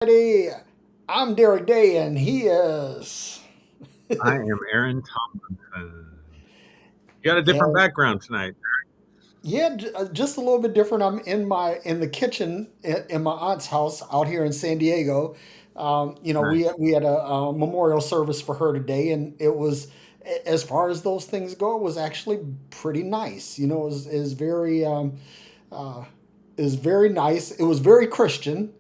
Friday. I'm Derrick Day, and he is. I am Aaron Tomlinson. You got a different And background tonight. yeah, just a little bit different. I'm in the kitchen in my aunt's house out here in San Diego. Nice. We had a memorial service for her today, and it was, as far as those things go, it was actually pretty nice. It was very uh, it was very nice. It was very Christian.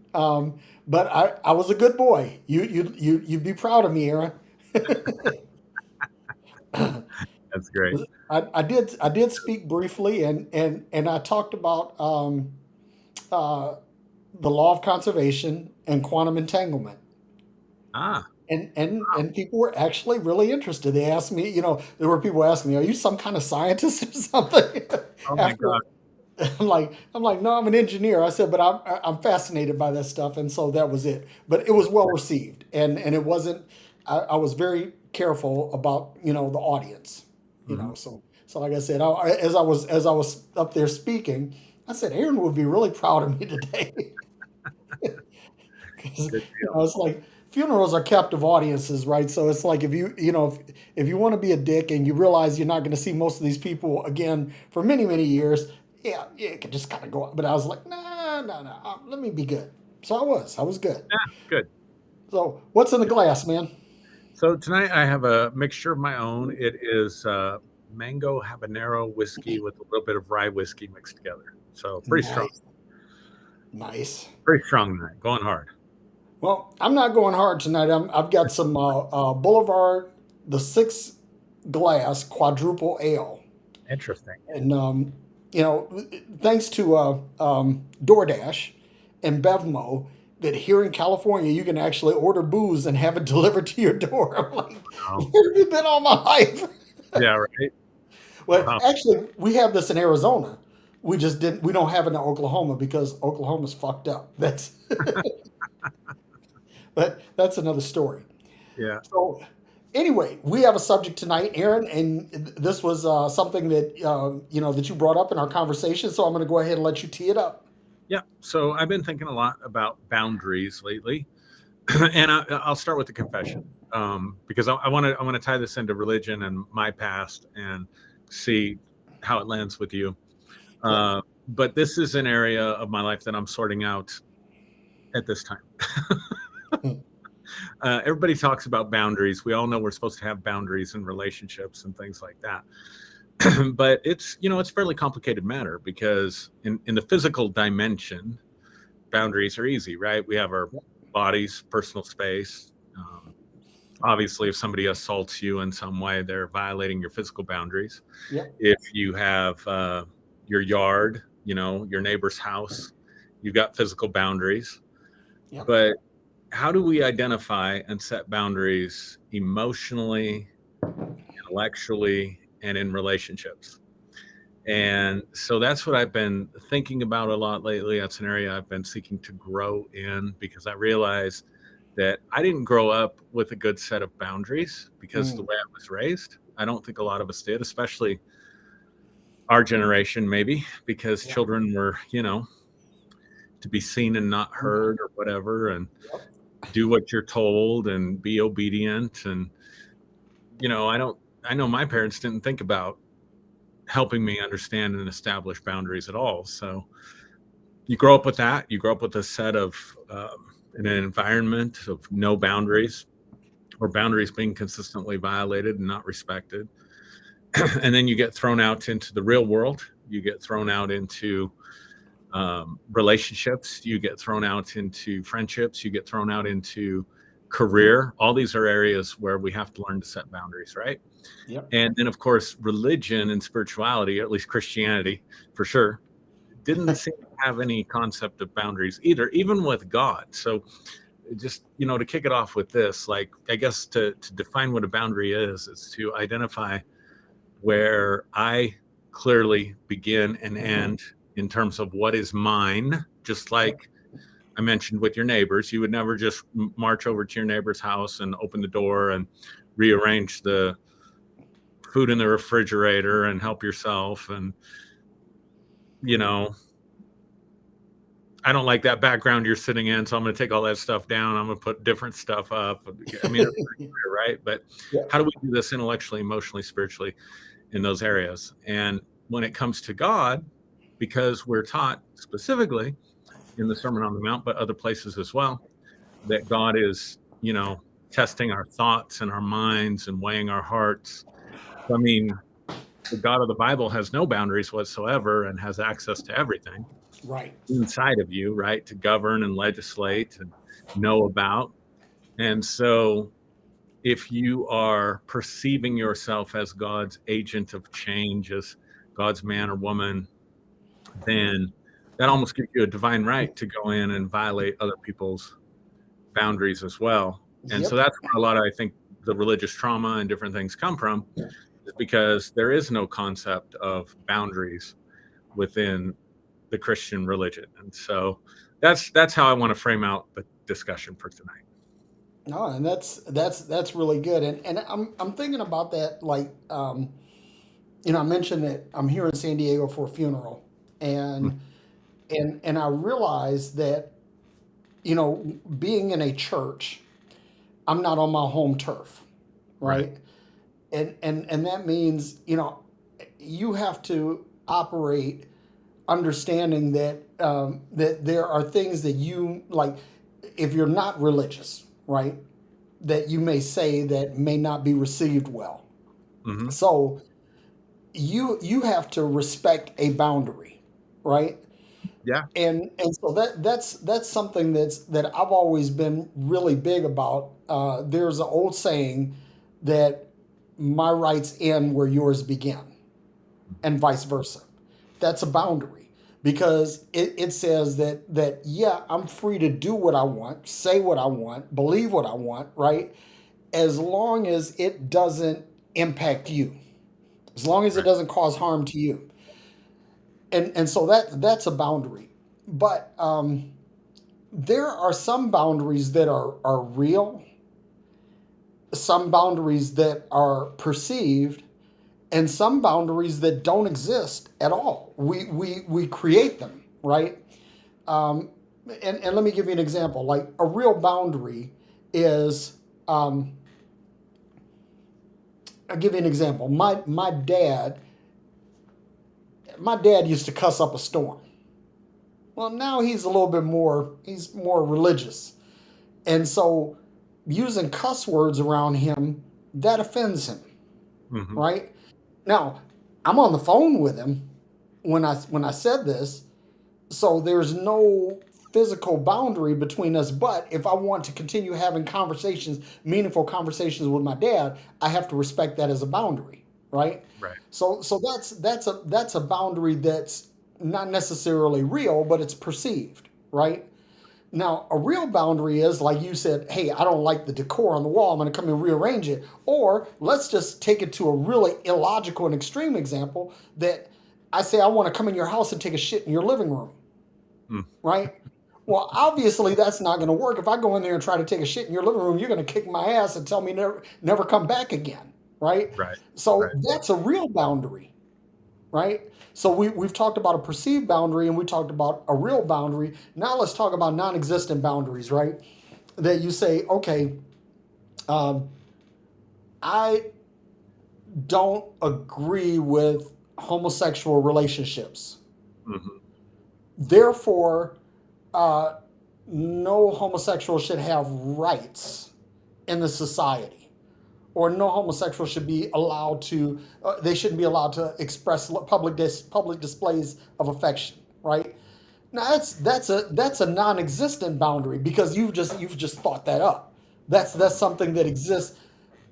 But I was a good boy. You'd be proud of me, Aaron. That's great. I did speak briefly, and I talked about uh, the law of conservation and quantum entanglement. Ah, And people were actually really interested. They asked me, there were people asking me, "Are you some kind of scientist or something?" oh my After God. I'm like, no, I'm an engineer. I said, but I'm fascinated by that stuff, and so that was it. But it was well received, and it wasn't. I was very careful about the audience, Mhm. so like I said, as I was up there speaking, I said Aaron would be really proud of me today. 'Cause, Good deal. it's like funerals are captive audiences, right? So it's like if you want to be a dick and you realize you're not going to see most of these people again for many many years, yeah, you can just kind of go. But I was like, nah, nah, nah. Let me be good. So I was good. Yeah, good. So what's in the glass, man? So tonight I have a mixture of my own. It is mango habanero whiskey with a little bit of rye whiskey mixed together. So Nice, nice. pretty strong tonight. Going hard. Well, I'm not going hard tonight. I've got some Boulevard, the six glass quadruple ale. Interesting. And you know, thanks to DoorDash and Bevmo, that here in California you can actually order booze and have it delivered to your door. I'm like, Oh, where have you been all my life? yeah, right. Well, Wow. actually, we have this in Arizona. We just didn't. We don't have it in Oklahoma because Oklahoma's fucked up. That's another story. Yeah. So, anyway, we have a subject tonight, Aaron, and this was something that that you brought up in our conversation. So I'm going to go ahead and let you tee it up. Yeah. So I've been thinking a lot about boundaries lately. And I'll start with the confession because I want to tie this into religion and my past and see how it lands with you. Yep. But this is an area of my life that I'm sorting out at this time. Hmm. Everybody talks about boundaries. We all know we're supposed to have boundaries in relationships and things like that. But it's fairly complicated matter because in the physical dimension, boundaries are easy, right? We have our Yep. bodies, personal space. Obviously, if somebody assaults you in some way, they're violating your physical boundaries. Yep. If you have your yard, your neighbor's house, you've got physical boundaries. Yep. But how do we identify and set boundaries emotionally, intellectually, and in relationships? And so that's what I've been thinking about a lot lately. That's an area I've been seeking to grow in because I realize that I didn't grow up with a good set of boundaries because the Mm. way I was raised. I don't think a lot of us did, especially our generation, maybe because Yep. children were, to be seen and not Mm. heard or whatever, and Yep. do what you're told and be obedient. And, I know my parents didn't think about helping me understand and establish boundaries at all. So you grow up with that. You grow up with a set of, in an environment of no boundaries or boundaries being consistently violated and not respected. And then you get thrown out into the real world. You get thrown out into relationships. You get thrown out into friendships. You get thrown out into career. All these are areas where we have to learn to set boundaries, right? Yep. And then, of course, religion and spirituality, at least Christianity for sure, didn't seem to have any concept of boundaries either, even with God. So, just to kick it off with this, like I guess to define what a boundary is to identify where I clearly begin and end in terms of what is mine, just Yep. like I mentioned with your neighbors. You would never just march over to your neighbor's house and open the door and rearrange the food in the refrigerator and help yourself and you know I don't like that background you're sitting in, so I'm going to take all that stuff down. I'm going to put different stuff up. I mean, that's fair, right? But Yeah. how do we do this intellectually, emotionally, spiritually in those areas? And when it comes to God, because we're taught specifically in the Sermon on the Mount, but other places as well, that God is, testing our thoughts and our minds and weighing our hearts. I mean, the God of the Bible has no boundaries whatsoever and has access to everything Right. inside of you, right? To govern and legislate and know about. And so if you are perceiving yourself as God's agent of change, as God's man or woman, then that almost gives you a divine right to go in and violate other people's boundaries as well. And so Yep. that's where a lot of, I think, the religious trauma and different things come from, is because there is no concept of boundaries within the Christian religion. And so that's how I want to frame out the discussion for tonight. No, and that's really good. And I'm thinking about that. Like, I mentioned that I'm here in San Diego for a funeral, Mm. and and I realized that being in a church, I'm not on my home turf, Right. right? And that means you have to operate understanding that that there are things that you like if you're not religious, right? That you may say that may not be received well. Hmm. So you have to respect a boundary, right? Yeah. And so that's something that I've always been really big about. There's an old saying that my rights end where yours begin, and vice versa. That's a boundary because it says that yeah, I'm free to do what I want, say what I want, believe what I want, right? As long as it doesn't impact you, as long as it Right. doesn't cause harm to you. And so that's a boundary. But there are some boundaries that are real, some boundaries that are perceived, and some boundaries that don't exist at all. We create them, right? Um, and let me give you an example. Like a real boundary is, I'll give you an example. My dad used to cuss up a storm. Well, now he's a little bit more. He's more religious, and so using cuss words around him that offends him, Hmm. right? Now, I'm on the phone with him when I said this, so there's no physical boundary between us. But if I want to continue having conversations, meaningful conversations with my dad, I have to respect that as a boundary, right? Right. So that's a boundary that's not necessarily real, but it's perceived, right? Now, a real boundary is like you said, hey, I don't like the decor on the wall. I'm going to come and rearrange it. Or let's just take it to a really illogical and extreme example that I say, I want to come in your house and take a shit in your living room, Mm. right? Well, obviously that's not going to work. If I go in there and try to take a shit in your living room, you're going to kick my ass and tell me never come back again, right? Right. So Right. that's a real boundary, right? So we've talked about a perceived boundary and we talked about a real boundary. Now let's talk about non-existent boundaries, right? That you say, okay, um, I don't agree with homosexual relationships. Hmm. Therefore, uh, no homosexual should have rights in the society, or no homosexual should be allowed to. They shouldn't be allowed to express public displays of affection, right? Now that's a non-existent boundary because you've just thought that up. That's something that exists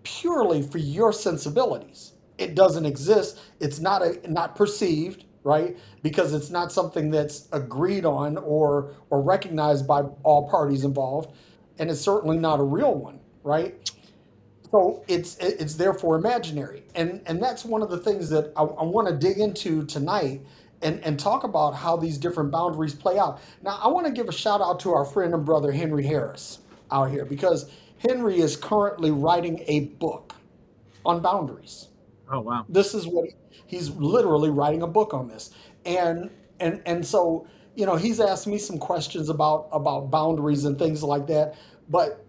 purely for your sensibilities. It doesn't exist. It's not perceived, right? Because it's not something that's agreed on or recognized by all parties involved, and it's certainly not a real one, right? So it's therefore imaginary, and that's one of the things that I want to dig into tonight and talk about how these different boundaries play out. Now, I want to give a shout out to our friend and brother Henry Harris out here because Henry is currently writing a book on boundaries. Oh, wow. This is what he's literally writing a book on this, and so he's asked me some questions about boundaries and things like that. But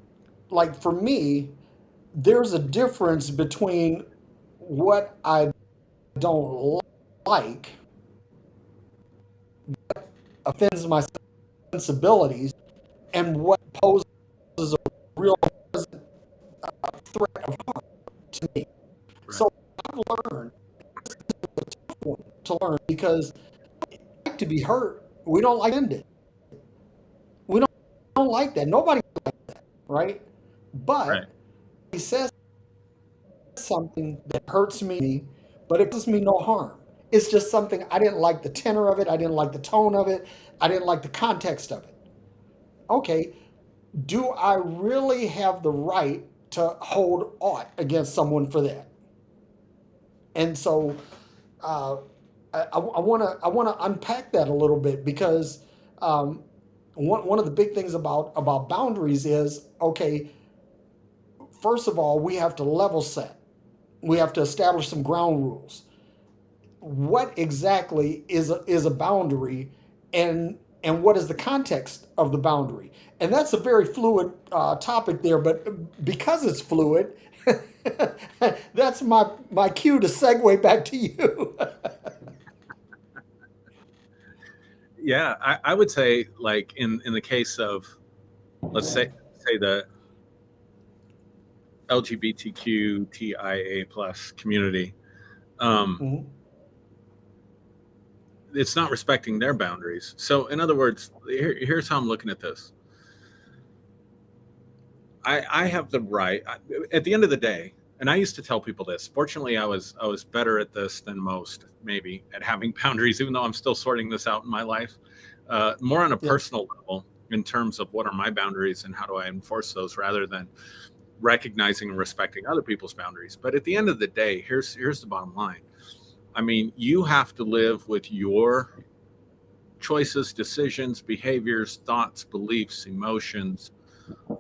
like for me, there's a difference between what I don't like, offends my sensibilities, and what poses a real threat of harm to me. Right. So I've learned to learn because we like to be hurt. We don't like it. We don't like that. Nobody likes that, right? Right. But he says something that hurts me, but it does me no harm. It's just something I didn't like the tenor of it. I didn't like the tone of it. I didn't like the context of it. Okay, do I really have the right to hold aught against someone for that? And so uh, I want to unpack that a little bit because um, one of the big things about boundaries is okay. First of all, we have to level set. We have to establish some ground rules. What exactly is a boundary, and what is the context of the boundary? And that's a very fluid topic there. But because it's fluid, that's my cue to segue back to you. Yeah, I would say, like, in the case of, let's say the LGBTQTIA plus community, um, Mhm. it's not respecting their boundaries. So, in other words, here's how I'm looking at this. I have the right, at the end of the day, and I used to tell people this. Fortunately, I was better at this than most, maybe, at having boundaries, even though I'm still sorting this out in my life. More on a Yeah, personal level, in terms of what are my boundaries and how do I enforce those, rather than recognizing and respecting other people's boundaries. But at the end of the day, here's the bottom line. I mean, you have to live with your choices, decisions, behaviors, thoughts, beliefs, emotions,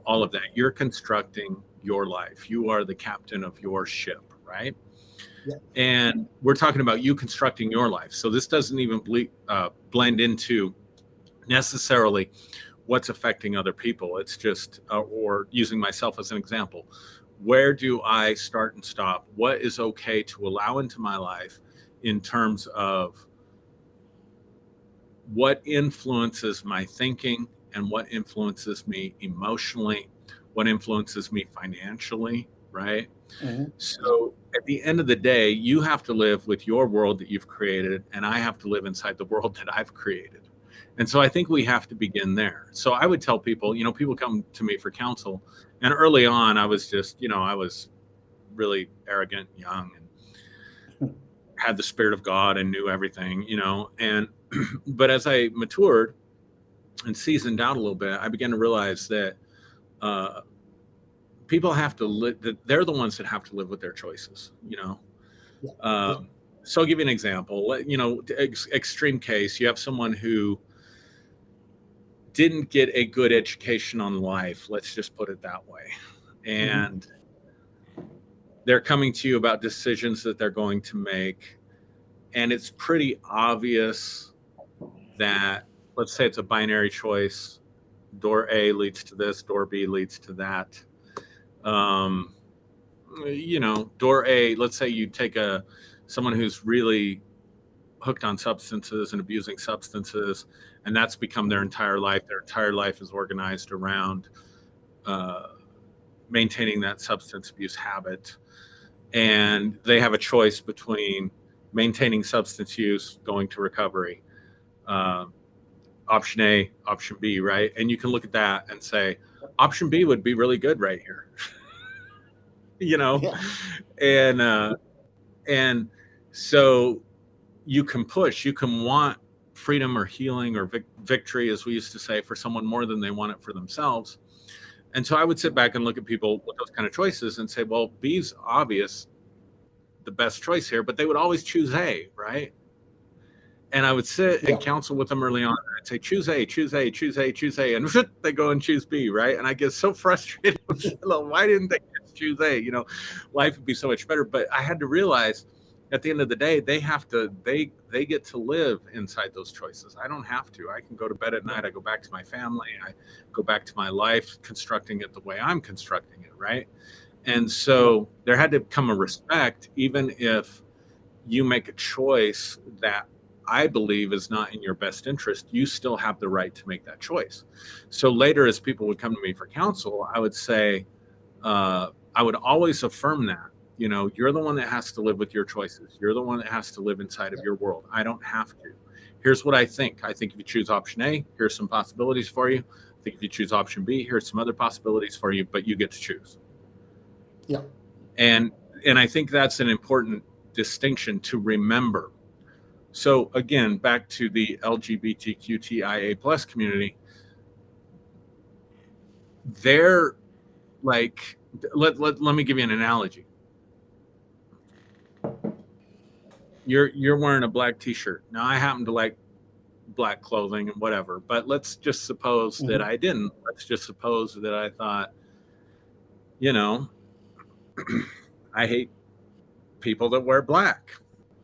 all of that. You're constructing your life. You are the captain of your ship, right? yeah, And we're talking about you constructing your life. So this doesn't even blend into necessarily what's affecting other people. It's just, or using myself as an example, where do I start and stop? What is okay to allow into my life in terms of what influences my thinking and what influences me emotionally, what influences me financially, right? mhm, yeah, So at the end of the day, you have to live with your world that you've created, and I have to live inside the world that I've created. And so I think we have to begin there. So I would tell people, people come to me for counsel, and early on, I was just, I was really arrogant, young, and had the spirit of God and knew everything, and but as I matured and seasoned out a little bit, I began to realize that uh, people have to live. That they're the ones that have to live with their choices. yeah, yeah, Um, so I'll give you an example. Extreme case: you have someone who didn't get a good education on life. Let's just put it that way, mhm, and they're coming to you about decisions that they're going to make, and it's pretty obvious that, let's say it's a binary choice. Door A leads to this, door B leads to that. Um, Door A, let's say you take someone who's really hooked on substances and abusing substances, and that's become their entire life. Their entire life is organized around uh, maintaining that substance abuse habit. And they have a choice between maintaining substance use, going to recovery. Uh, Option A, option B, right? And you can look at that and say, option B would be really good right here, you know? yeah, And and so you can push, you can want freedom or healing or victory, as we used to say, for someone more than they want it for themselves. And so I would sit back and look at people with those kind of choices and say, well, B's obvious, the best choice here, but they would always choose A, right? And I would sit and yeah, counsel with them early on. I'd say, choose A, choose A, choose A, choose A. And they go and choose B, right? And I get so frustrated. Why didn't they just choose A? Life would be so much better. But I had to realize at the end of the day, they get to live inside those choices. I don't have to. I can go to bed at night. I go back to my family. I go back to my life, constructing it the way I'm constructing it, right? And Right. so there had to come a respect, even if you make a choice that I believe is not in your best interest, you still have the right to make that choice. So later, as people would come to me for counsel, I would say, I would always affirm that. You know, you're the one that has to live with your choices. You're the one that has to live inside of Yeah. your world. I don't have to. Here's what I think. I think if you choose option A, here's some possibilities for you. I think if you choose option B, here's some other possibilities for you, but you get to choose. Yeah. And and I think that's an important distinction to remember. So again, back to the LGBTQTIA plus community, they're like, let me give you an analogy. You're wearing a black t-shirt. Now I happen to like black clothing and whatever, but let's just suppose that Hmm. I didn't. Let's just suppose that I thought, you know, I hate people that wear black,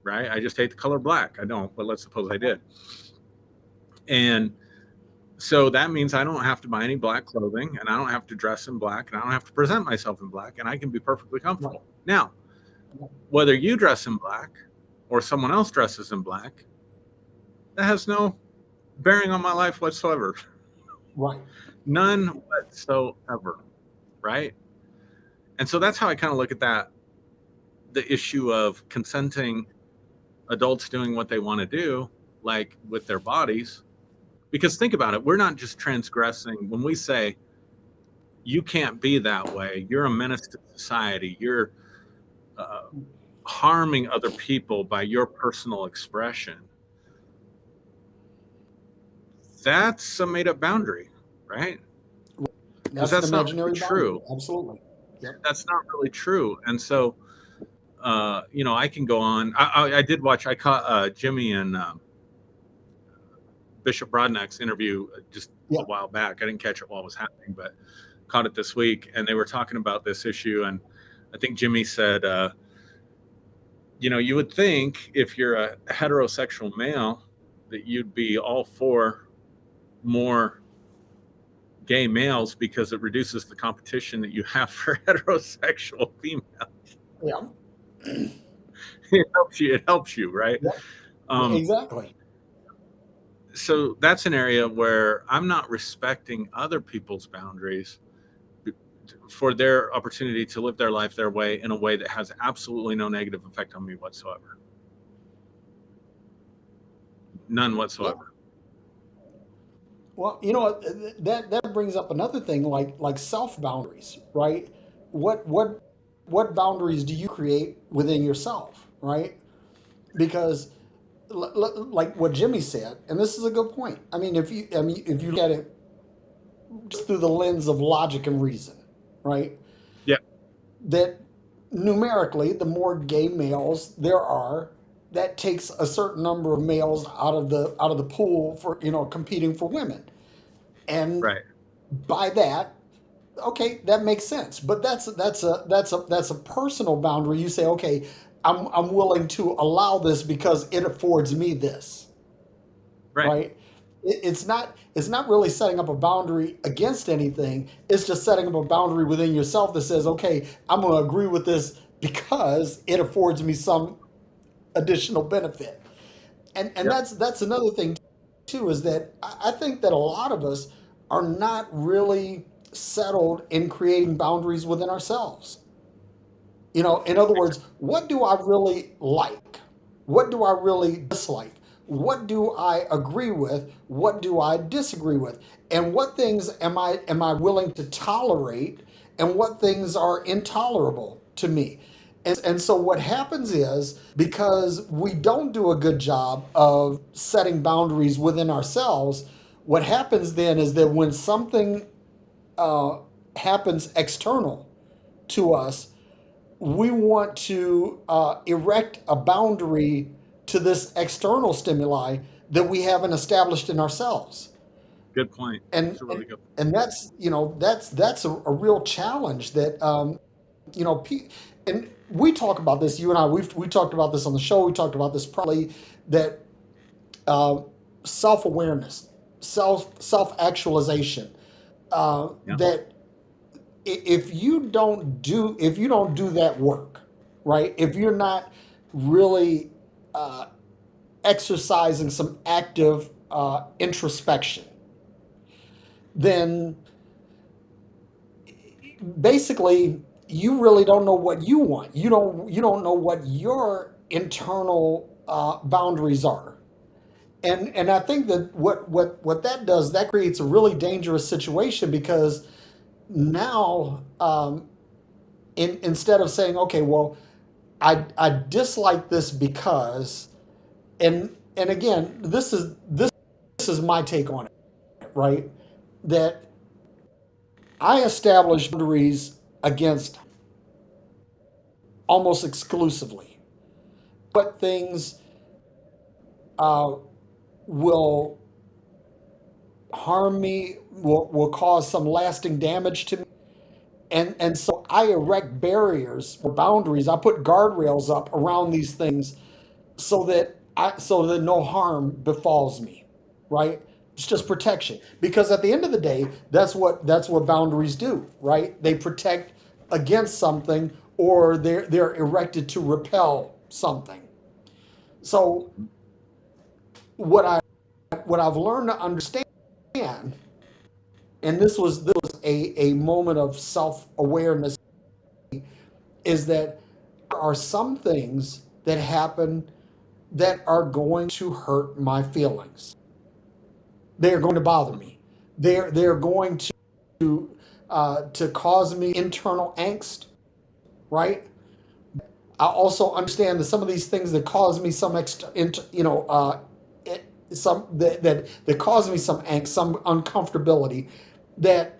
right? I just hate the color black. I don't, but let's suppose I did. And so that means I don't have to buy any black clothing, and I don't have to dress in black, and I don't have to present myself in black, and I can be perfectly Right. comfortable. Now, whether you dress in black or someone else dresses in black, that has no bearing on my life whatsoever. Right. None whatsoever, right? And so that's how I kind of look at that, the issue of consenting adults doing what they want to do, like with their bodies. Because think about it, we're not just transgressing when we say you can't be that way, you're a menace to society, you're uh, harming other people by your personal expression. That's a made up boundary, right? Because That's an that's not really imaginary boundary. true. Absolutely. Yep. That's not really true. And so, you know, I can go on. I did watch, I caught Jimmy and Bishop Broadnack's interview just Yeah. a while back. I didn't catch it while it was happening, but caught it this week. And they were talking about this issue. And I think Jimmy said, you know, you would think if you're a heterosexual male that you'd be all for more gay males because it reduces the competition that you have for heterosexual females. Yeah. It helps you. It helps you, right? Yep. Um, Exactly. so that's an area where I'm not respecting other people's boundaries for their opportunity to live their life their way in a way that has absolutely no negative effect on me whatsoever. None Yeah. whatsoever. Well, you know that brings up another thing, like self boundaries, right? What boundaries do you create within yourself, right? Because like what Jimmy said, and this is a good point. I mean, if you look at it just through the lens of logic and reason, right? Yeah, That numerically, the more gay males there are, that takes a certain number of males out of the pool for competing for women, and right. by that, okay, that makes sense. But that's a personal boundary. You say, okay, I'm willing to allow this because it affords me this, Right. right? It's not really setting up a boundary against anything. It's just setting up a boundary within yourself that says, okay, I'm going to agree with this because it affords me some additional benefit. And Yep. that's another thing too, is that I think that a lot of us are not really settled in creating boundaries within ourselves. In other words, what do I really like? What do I really dislike? What do I agree with? What do I disagree with? And what things am I willing to tolerate? And what things are intolerable to me? And so what happens is, because we don't do a good job of setting boundaries within ourselves, what happens then is that when something uh, happens external to us, we want to erect a boundary to this external stimuli that we haven't established in ourselves. Good point. and It's a really and, good. and that's that's a real challenge that you know pe- and we talk about this. You and I, we talked about this on the show. We talked about this probably that uh, self awareness, self actualization. Yeah. That if you don't do that work, right? If you're not really uh, exercising some active introspection, then basically you really don't know what you want. You don't know what your internal boundaries are. And I think that what that does, that creates a really dangerous situation because now instead of saying, okay, well, I dislike this because, and again, this is my take on it, right? That I establish boundaries against almost exclusively what things uh, will harm me, will cause some lasting damage to me. And so I erect barriers or boundaries. I put guardrails up around these things so that no harm befalls me, right? It's just protection. Because at the end of the day, that's what boundaries do, right? They protect against something, or they're erected to repel something. So what I what I've learned to understand, and this was a moment of self awareness, is that there are some things that happen that are going to hurt my feelings. They're going to bother me. They're going to cause me internal angst, right? I also understand that some of these things that cause me some extra, some that cause me some angst, some uncomfortability, that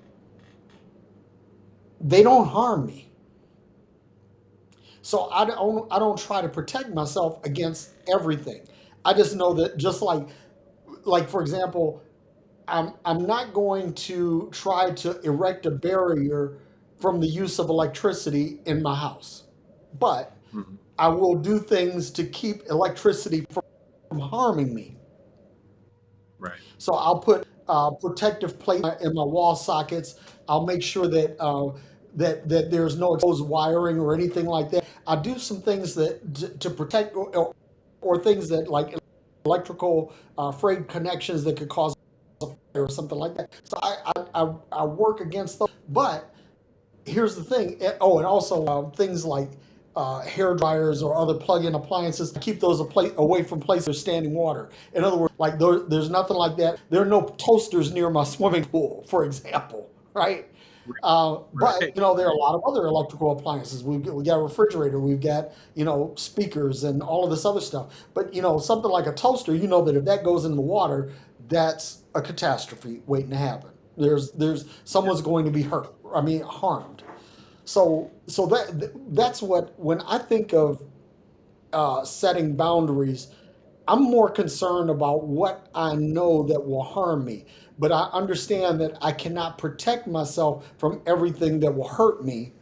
they don't harm me. So I don't try to protect myself against everything. I just know that just like for example, I'm not going to try to erect a barrier from the use of electricity in my house, but Mhm. I will do things to keep electricity from harming me. Right. So I'll put protective plate in my wall sockets. I'll make sure that that there's no exposed wiring or anything like that. I do some things that to protect or things that like electrical frayed connections that could cause a fire or something like that. So I work against those. But here's the thing. Oh, and also things like hair dryers or other plug-in appliances. Keep those away from places with standing water. In other words, like there's nothing like that. There are no toasters near my swimming pool, for example, right? But Right. you know there are a lot of other electrical appliances. We got a refrigerator, we've got speakers and all of this other stuff. But something like a toaster, you know that if that goes in the water, that's a catastrophe waiting to happen. There's Yeah. someone's going to be hurt. I mean harmed. So that's what when I think of setting boundaries, I'm more concerned about what I know that will harm me. But I understand that I cannot protect myself from everything that will hurt me.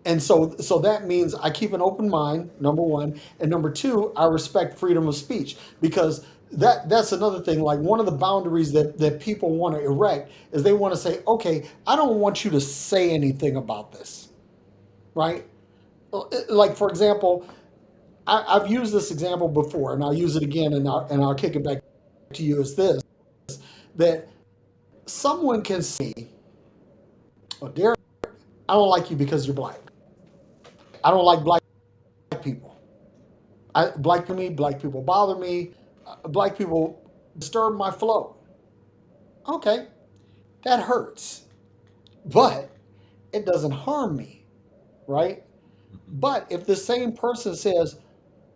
And so that means I keep an open mind, number one. And number two, I respect freedom of speech. Because that's another thing. Like one of the boundaries that people want to erect is they want to say, okay, I don't want you to say anything about this, right? Like for example, I've used this example before, and I'll use it again, and I'll kick it back to you. Is this that someone can see, oh, Derrick, I don't like you because you're black. I don't like black people. Black people bother me. Black people disturb my flow. Okay, that hurts, but it doesn't harm me, right? Mhm. But if the same person says,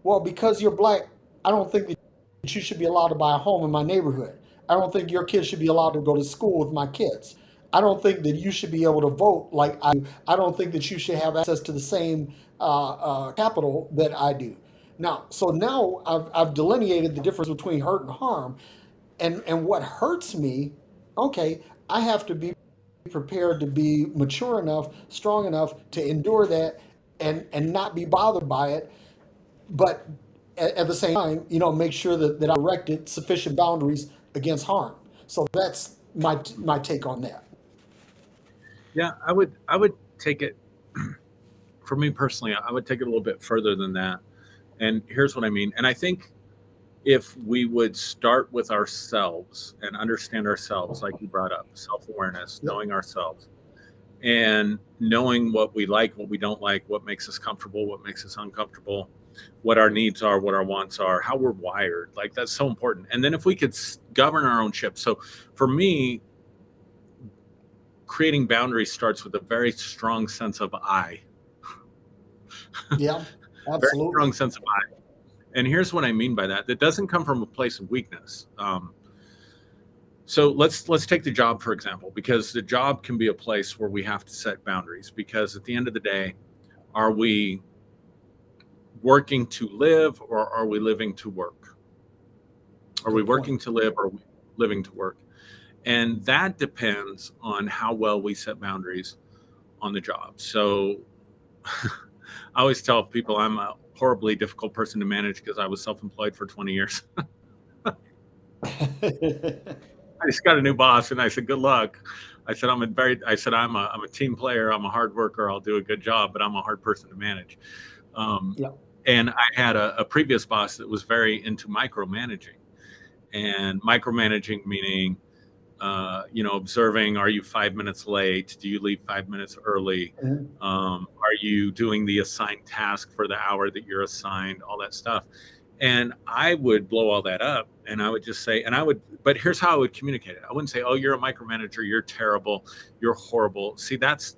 well, because you're black, I don't think that you should be allowed to buy a home in my neighborhood. I don't think your kids should be allowed to go to school with my kids. I don't think that you should be able to vote like I do. I don't think that you should have access to the same capital that I do. Now I've delineated the difference between hurt and harm, and what hurts me. Okay, I have to be prepared to be mature enough, strong enough to endure that and not be bothered by it, but at the same time, make sure that I erected sufficient boundaries against harm. So that's my take on that. Yeah, I would take it for me personally, I would take it a little bit further than that. And here's what I mean. And I think if we would start with ourselves and understand ourselves, like you brought up, self awareness, Yep. knowing ourselves, and knowing what we like, what we don't like, what makes us comfortable, what makes us uncomfortable, what our needs are, what our wants are, how we're wired. Like that's so important. And then if we could govern our own ship. So for me, creating boundaries starts with a very strong sense of I, Yeah. very strong Absolutely. sense of I. And here's what I mean by that. That doesn't come from a place of weakness. So let's take the job for example, because the job can be a place where we have to set boundaries. Because at the end of the day, are we working to live or are we living to work? Are we Good point. working to live or are we living to work? And that depends on how well we set boundaries on the job. So I always tell people I'm a horribly difficult person to manage because I was self-employed for 20 years. I just got a new boss and I said, good luck. I'm a team player. I'm a hard worker. I'll do a good job, but I'm a hard person to manage. Um, Yeah. and I had a previous boss that was very into micromanaging, and micromanaging meaning, observing, are you 5 minutes late? Do you leave 5 minutes early? Mhm. Are you doing the assigned task for the hour that you're assigned? All that stuff. And I would blow all that up and I would just say, but here's how I would communicate it. I wouldn't say, oh, you're a micromanager, you're terrible, you're horrible. See, that's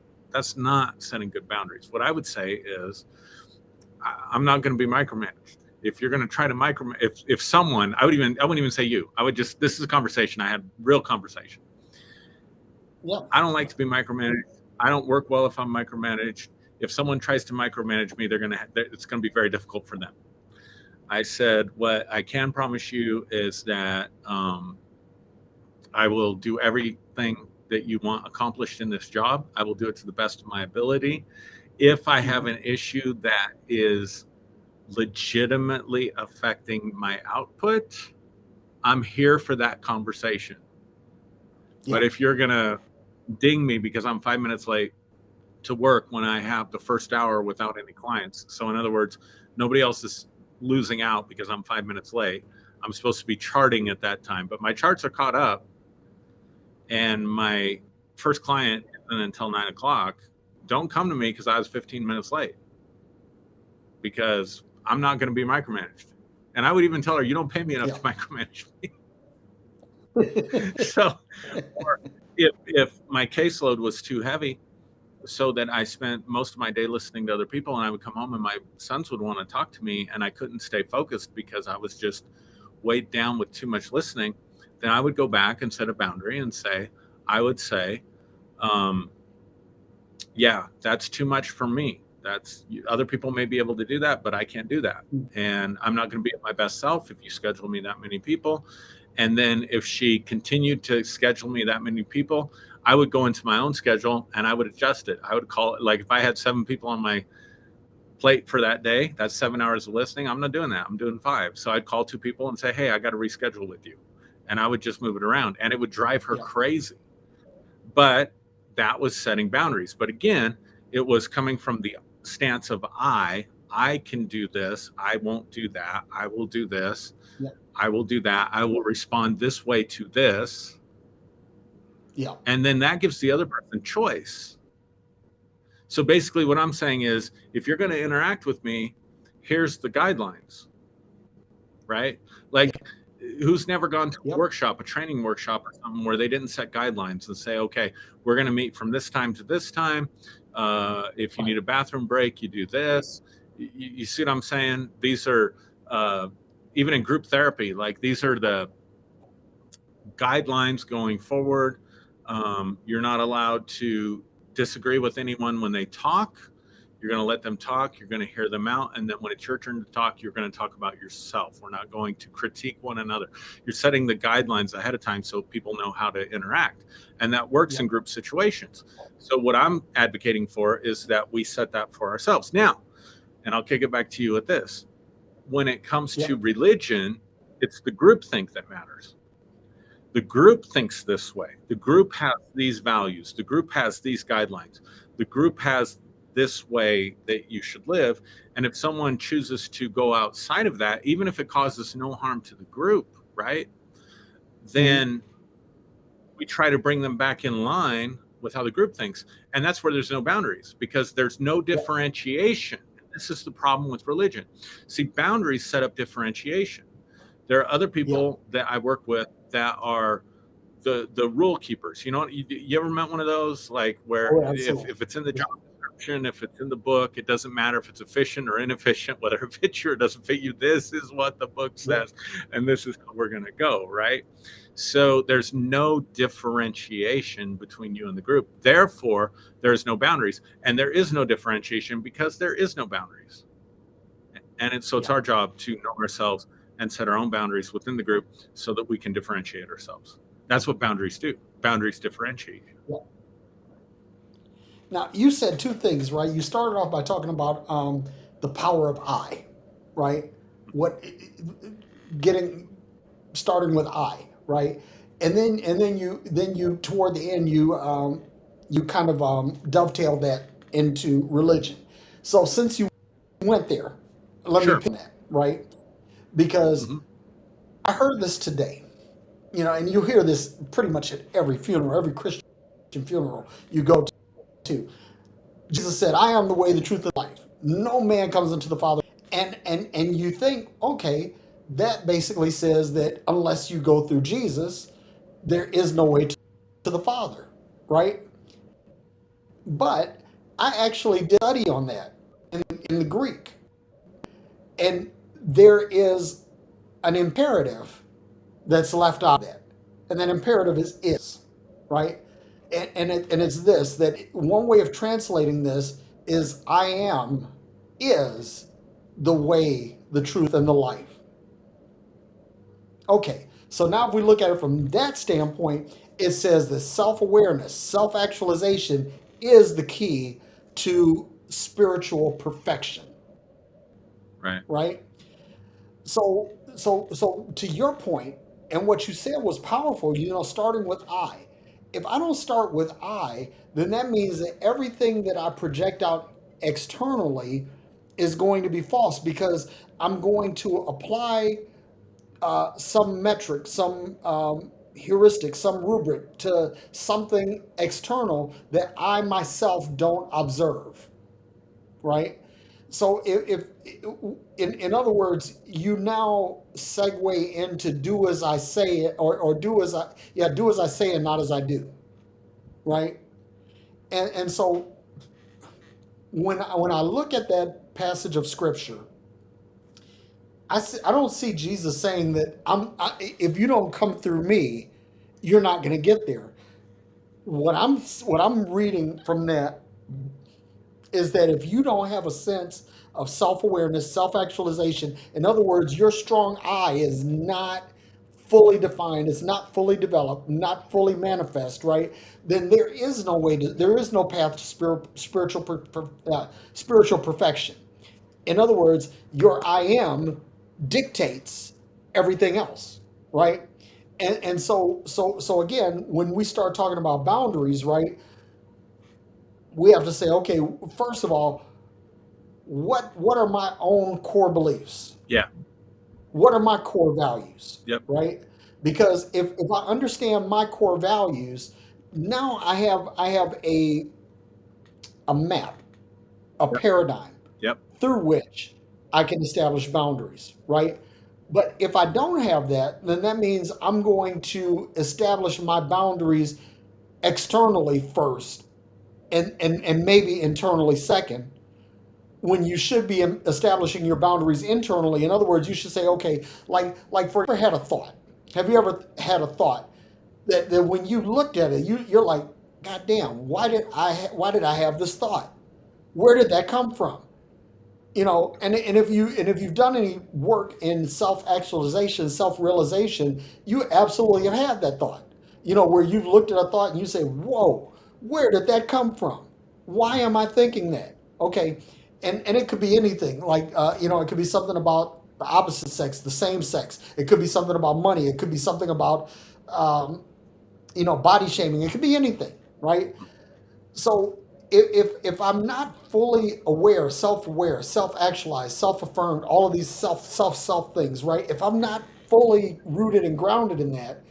not setting good boundaries. What I would say is, I'm not going to be micromanaged. If you're going to try to if someone, I wouldn't even say you. I would just, this is a conversation. I had real conversation. Yeah. I don't like to be micromanaged. I don't work well if I'm micromanaged. If someone tries to micromanage me, it's going to be very difficult for them. I said, what I can promise you is that I will do everything that you want accomplished in this job. I will do it to the best of my ability. If I have Mhm. an issue that is legitimately affecting my output, I'm here for that conversation. Yeah. But if you're going to ding me because I'm 5 minutes late to work when I have the first hour without any clients, so in other words, nobody else is losing out because I'm 5 minutes late. I'm supposed to be charting at that time, but my charts are caught up and my first client isn't until 9 o'clock. Don't come to me because I was 15 minutes late, because I'm not going to be micromanaged. And I would even tell her, you don't pay me enough Yeah. to micromanage me. So, or if my caseload was too heavy, so that I spent most of my day listening to other people, and I would come home and my sons would want to talk to me and I couldn't stay focused because I was just weighed down with too much listening, then I would go back and set a boundary and I would say, um, yeah, that's too much for me. That's, other people may be able to do that, but I can't do that. And I'm not going to be at my best self if you schedule me that many people. And then if she continued to schedule me that many people, I would go into my own schedule and I would adjust it. I would call it, like if I had 7 people on my plate for that day, that's 7 hours of listening. I'm not doing that. I'm doing 5. So I'd call 2 people and say, hey, I got to reschedule with you. And I would just move it around and it would drive her Yeah. crazy. But that was setting boundaries. But again, it was coming from the stance of I can do this. I won't do that. I will do this. Yeah. I will do that. I will respond this way to this. Yeah. And then that gives the other person choice. So basically, what I'm saying is, if you're going to interact with me, here's the guidelines, right? Yeah. Like, who's never gone to a Yep. workshop, a training workshop or something where they didn't set guidelines and say, okay, we're going to meet from this time to this time. If you Right. need a bathroom break, you do this. You see what I'm saying? These are, even in group therapy, like these are the guidelines going forward. You're not allowed to disagree with anyone when they talk. You're going to let them talk. You're going to hear them out. And then when it's your turn to talk, you're going to talk about yourself. We're not going to critique one another. You're setting the guidelines ahead of time so people know how to interact. And that works Yeah. in group situations. So what I'm advocating for is that we set that for ourselves. Now, and I'll kick it back to you with this. When it comes Yeah. to religion, it's the groupthink that matters. The group thinks this way. The group has these values. The group has these guidelines. The group has this way that you should live. And if someone chooses to go outside of that, even if it causes no harm to the group, right, then we try to bring them back in line with how the group thinks. And that's where there's no boundaries, because there's no differentiation. This is the problem with religion. See, boundaries set up differentiation. There are other people that I work with that are the rule keepers. You know, you ever met one of those, like where if it's in the job description, if it's in the book, it doesn't matter if it's efficient or inefficient, whether it fits you or doesn't fit you. This is what the book says, and this is how we're going to go, right? So there's no differentiation between you and the group. Therefore, there's no boundaries, and there is no differentiation because there is no boundaries. And it's our job to know ourselves and set our own boundaries within the group so that we can differentiate ourselves. That's what boundaries do. Boundaries differentiate you. Yeah. Now, you said two things, right? You started off by talking about the power of I, right? What getting starting with I, right? And then you toward the end you kind of dovetailed that into religion. So since you went there, let me Sure. pin that, right? Because I heard this today, and you hear this pretty much at every funeral, every Christian funeral you go to. Jesus said, "I am the way, the truth, and life. No man comes into the Father." And you think, okay, that basically says that unless you go through Jesus, there is no way to the Father, right? But I actually did study on that in the Greek, and there is an imperative that's left out of that, and that imperative is, right? And it's this, that one way of translating this is I am is the way, the truth, and the life. Okay, so now if we look at it from that standpoint, it says that self-awareness, self-actualization is the key to spiritual perfection, Right. right? So to your point, and what you said was powerful, starting with I. If I don't start with I, then that means that everything that I project out externally is going to be false, because I'm going to apply some metric, some heuristic, some rubric to something external that I myself don't observe, right? So if in other words, you now segue into do as I say, or do as I say and not as I do, right? And so when I look at that passage of scripture, I don't see Jesus saying that if you don't come through me, you're not going to get there. What I'm reading from that is that if you don't have a sense of self-awareness, self-actualization, in other words, your strong I is not fully defined, it's not fully developed, not fully manifest, right? Then there is no path to spiritual perfection. In other words, your I am dictates everything else, right? And so again, when we start talking about boundaries, right, we have to say, okay, first of all, what are my own core beliefs? Yeah. What are my core values? Yep. Right? Because if I understand my core values, now I have a map, a Yep. paradigm Yep. through which I can establish boundaries, right? But if I don't have that, then that means I'm going to establish my boundaries externally first, and maybe internally second, when you should be establishing your boundaries internally. In other words, you should say, okay, like for had a thought. Have you ever had a thought that when you looked at it, you're like, God damn, why did I have this thought? Where did that come from? And if you've done any work in self-actualization, self-realization, you absolutely have had that thought. Where you've looked at a thought and you say, "Whoa, where did that come from? Why am I thinking that?" Okay, and it could be anything. Like it could be something about the opposite sex, the same sex. It could be something about money. It could be something about um, body shaming. It could be anything, right? So if I'm not fully aware, self-aware, self-actualized, self-affirmed, all of these self things, right? If I'm not fully rooted and grounded in that,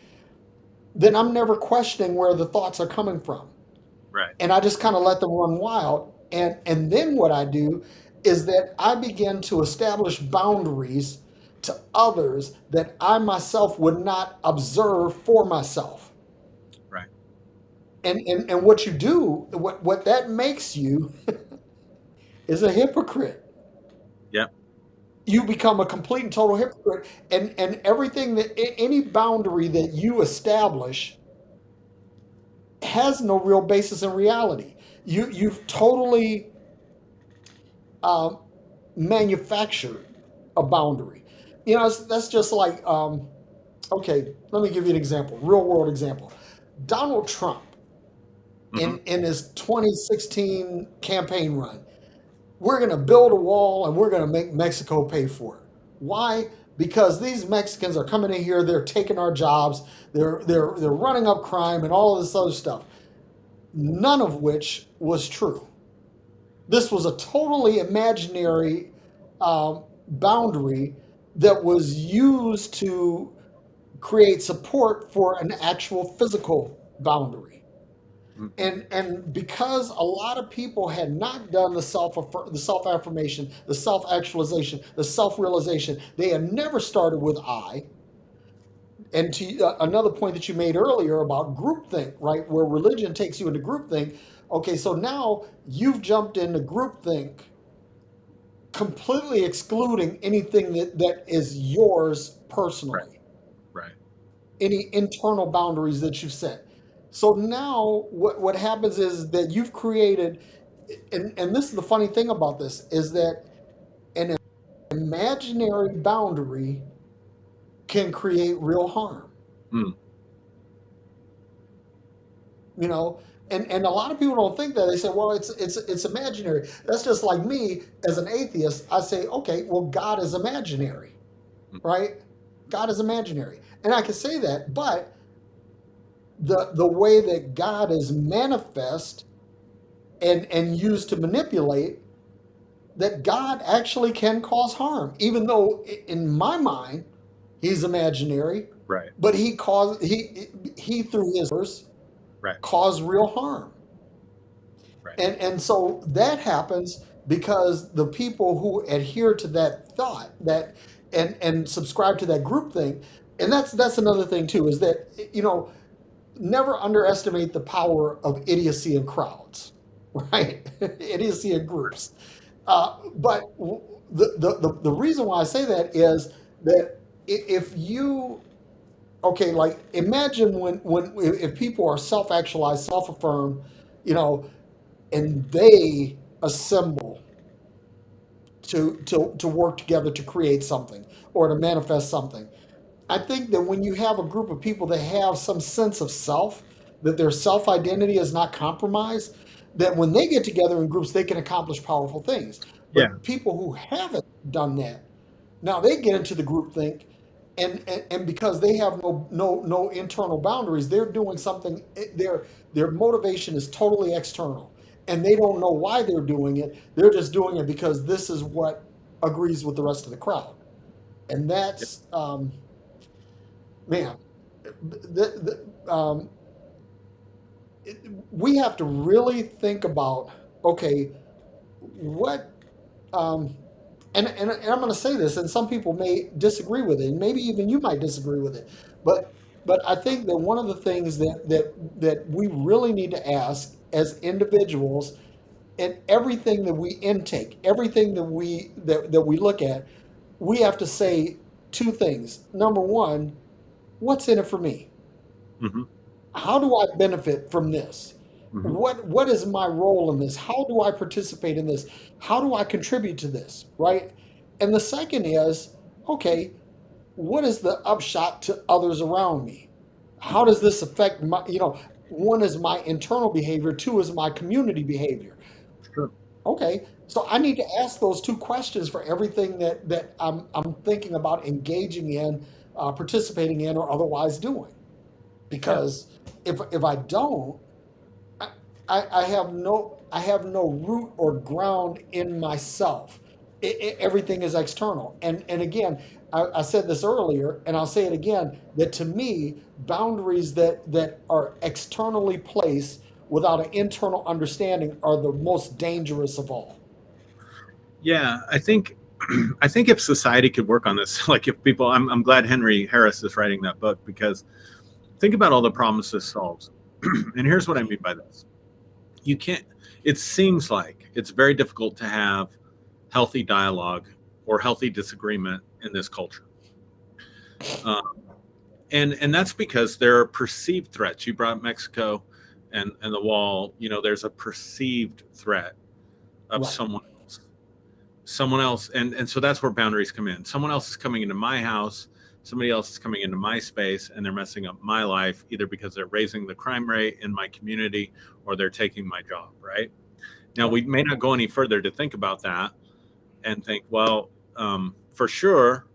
then I'm never questioning where the thoughts are coming from. Right. And I just kind of let them run wild. And then what I do is that I begin to establish boundaries to others that I myself would not observe for myself. Right. And what you do, what that makes you is a hypocrite. Yep. You become a complete and total hypocrite, and everything that any boundary that you establish has no real basis in reality. You've totally um, manufactured a boundary. That's just like okay. Let me give you an example, real world example. Donald Trump Hmm. in his 2016 campaign run, we're going to build a wall and we're going to make Mexico pay for it. Why? Because these Mexicans are coming in here, they're taking our jobs, they're running up crime and all of this other stuff. None of which was true. This was a totally imaginary boundary that was used to create support for an actual physical boundary. And because a lot of people had not done the self affirmation, the self actualization, the self realization, they had never started with I. And to another point that you made earlier about groupthink, right, where religion takes you into groupthink. Okay, so now you've jumped into groupthink, completely excluding anything that is yours Right. personally, Right. any internal boundaries that you've set. So now what happens is that you've created, and this is the funny thing about this, is that an imaginary boundary can create real harm. Mm. You know, and a lot of people don't think that. They say, well, it's imaginary. That's just like me as an atheist. I say, okay, well, God is imaginary, Mm. right? God is imaginary. And I can say that, but the way that God is manifest and used to manipulate, that God actually can cause harm, even though in my mind he's imaginary, Right. but he through his verse Right. caused real harm. Right. And so that happens because the people who adhere to that thought, that and subscribe to that group thing, and that's another thing too, is that never underestimate the power of idiocy in crowds, right? Idiocy in groups. But the reason why I say that is that if you, okay, like imagine when if people are self-actualized, self-affirmed, you know, and they assemble to work together to create something or to manifest something. I think that when you have a group of people that have some sense of self, that their self identity is not compromised, that when they get together in groups, they can accomplish powerful things. Yeah. But people who haven't done that, now they get into the group think, and because they have no internal boundaries, they're doing something. Their motivation is totally external, and they don't know why they're doing it. They're just doing it because this is what agrees with the rest of the crowd, and Yep. that's man. We have to really think about, okay, what um, and I'm going to say this, and some people may disagree with it, and maybe even you might disagree with it, but I think that one of the things that we really need to ask as individuals, and everything that we intake, everything that we look at, we have to say two things. Number one, what's in it for me? Hmm. How do I benefit from this? Hmm. What is my role in this? How do I participate in this? How do I contribute to this? Right? And the second is, okay, what is the upshot to others around me? How does this affect my, one is my internal behavior, two is my community behavior. Sure. Okay, so I need to ask those two questions for everything that I'm thinking about engaging in, participating in, or otherwise doing. Yeah. Because if I don't, I, I have no root or ground in myself. Everything is external. And again, I said this earlier, and I'll say it again, that to me, boundaries that are externally placed without an internal understanding are the most dangerous of all. Yeah, I think I think if society could work on this, like if people, I'm glad Henry Harris is writing that book because think about all the problems this solves. And here's what I mean by this. You can't, it seems like it's very difficult to have healthy dialogue or healthy disagreement in this culture. Um, and that's because there are perceived threats. You brought Mexico and the wall, there's a perceived threat of Right. someone else, and so that's where boundaries come in. Someone else is coming into my house, somebody else is coming into my space, and they're messing up my life either because they're raising the crime rate in my community or they're taking my job, right? Now we Right. may not go any further to think about that and think, well, for sure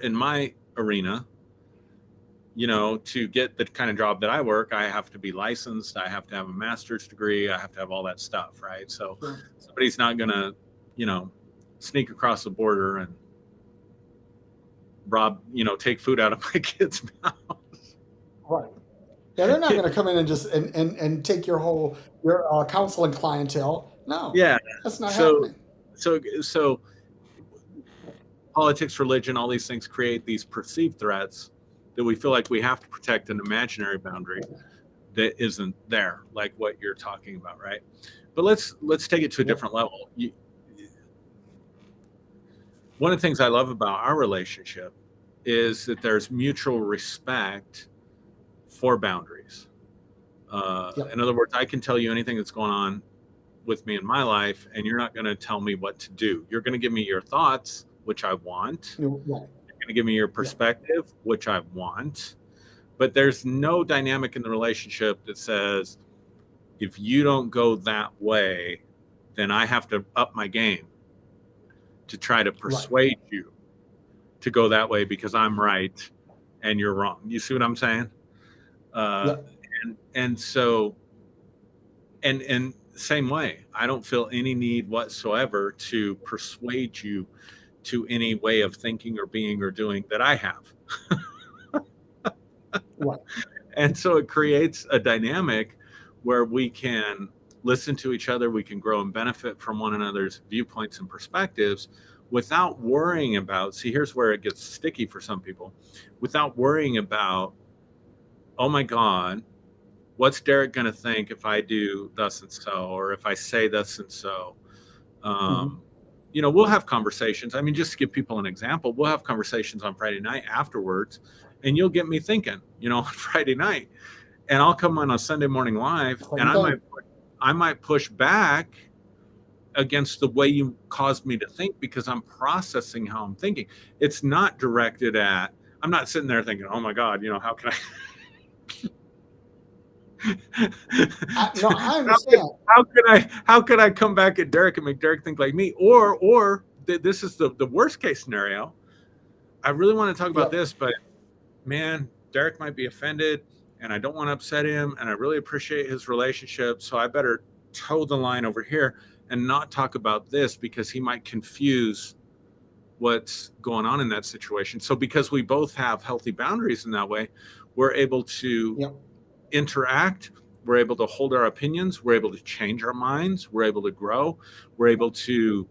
in my arena, to get the kind of job that I work, I have to be licensed, I have to have a master's degree, I have to have all that stuff, right? So Sure. somebody's not going to, you know, sneak across the border and rob, take food out of my kid's mouth. Right. Yeah, they're not going to come in and just and take your counseling clientele. No, Yeah. that's not So, happening. so politics, religion, all these things create these perceived threats that we feel like we have to protect an imaginary boundary that isn't there, like what you're talking about, right? But let's take it to a Yep. different level. One of the things I love about our relationship is that there's mutual respect for boundaries. Yep. In other words, I can tell you anything that's going on with me in my life, and you're not going to tell me what to do. You're going to give me your thoughts, which I want. Right. You're going to give me your Yep. perspective, which I want. But there's no dynamic in the relationship that says, if you don't go that way, then I have to up my game to try to Right. persuade you to go that way because I'm right and you're wrong. You see what I'm saying? Uh, Yep. and so and same way, I don't feel any need whatsoever to persuade you to any way of thinking or being or doing that I have. Right. And so it creates a dynamic where we can listen to each other, we can grow and benefit from one another's viewpoints and perspectives without worrying about, see, here's where it gets sticky for some people, without worrying about, oh my God, what's Derrick going to think if I do thus and so, or if I say thus and so? Hmm. Um, we'll have conversations. I mean, just to give people an example, we'll have conversations on Friday night afterwards, and you'll get me thinking, on Friday night, and I'll come on a Sunday morning live, and Same thing. I might push back against the way you caused me to think because I'm processing how I'm thinking. It's not directed at. I'm not sitting there thinking, oh my God, how can I? No, I how could understand. how could I come back at Derrick and make Derrick think like me? Or this is the worst case scenario. I really want to talk about Yep. this, but man, Derrick might be offended, and I don't want to upset him, and I really appreciate his relationship, so I better toe the line over here and not talk about this because he might confuse what's going on in that situation. So because we both have healthy boundaries in that way, we're able to Yep. interact, we're able to hold our opinions, we're able to change our minds, we're able to grow, we're able to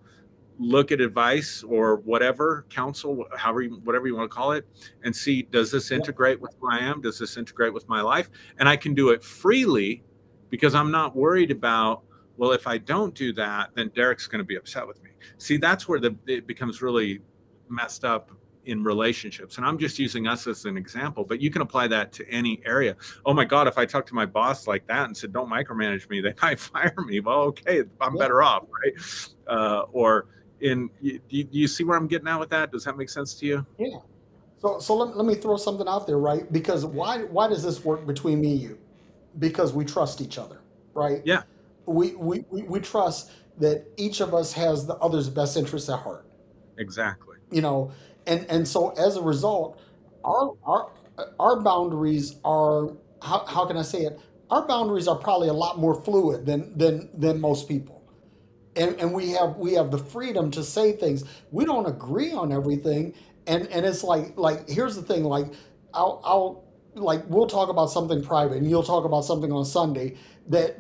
look at advice or whatever, counsel, whatever you want to call it, and see, does this Yep. integrate with who I am? Does this integrate with my life? And I can do it freely because I'm not worried about, well, if I don't do that, then Derrick's going to be upset with me. See, that's where it becomes really messed up in relationships. And I'm just using us as an example, but you can apply that to any area. Oh my God, if I talk to my boss like that and said, don't micromanage me, they might fire me. Well, okay, I'm Yeah. better off, right? Or do you see where I'm getting at with that? Does that make sense to you? Yeah. So let me throw something out there, right? Because why does this work between me and you? Because we trust each other, right? Yeah, We trust that each of us has the other's best interests at heart, exactly. you know, and so as a result, our our our boundaries are, how can I say it? Our boundaries are probably a lot more fluid than most people, and we have the freedom to say things. We don't agree on everything, and it's like here's the thing, like I'll like we'll talk about something private, and you'll talk about something on Sunday that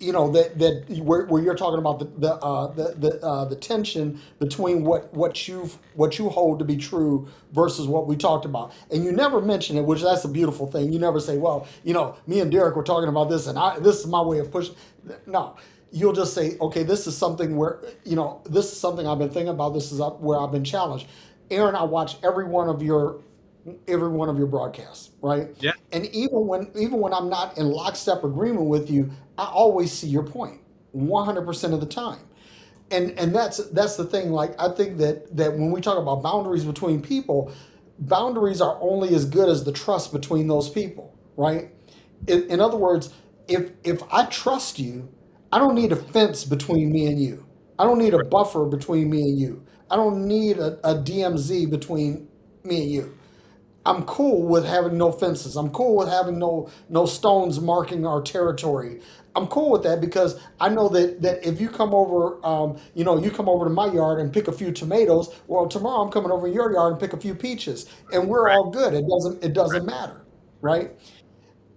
where you're talking about the tension between what you hold to be true versus what we talked about, and you never mention it, which that's a beautiful thing. You never say, well, me and Derrick were talking about this, and this is my way of pushing. No, you'll just say, okay, this is something where this is something I've been thinking about. This is up where I've been challenged. Aaron, I watch every one of your broadcasts, right? Yeah, And even when I'm not in lockstep agreement with you, I always see your point 100% of the time. And that's the thing. Like, I think that when we talk about boundaries between people, boundaries are only as good as the trust between those people, right? In other words, if I trust you, I don't need a fence between me and you. I don't need a right, buffer between me and you. I don't need a DMZ between me and you. I'm cool with having no fences. I'm cool with having no stones marking our territory. I'm cool with that because I know that if you come over, you come over to my yard and pick a few tomatoes. Well, tomorrow I'm coming over to your yard and pick a few peaches, and we're right, all good. It doesn't right. matter, right?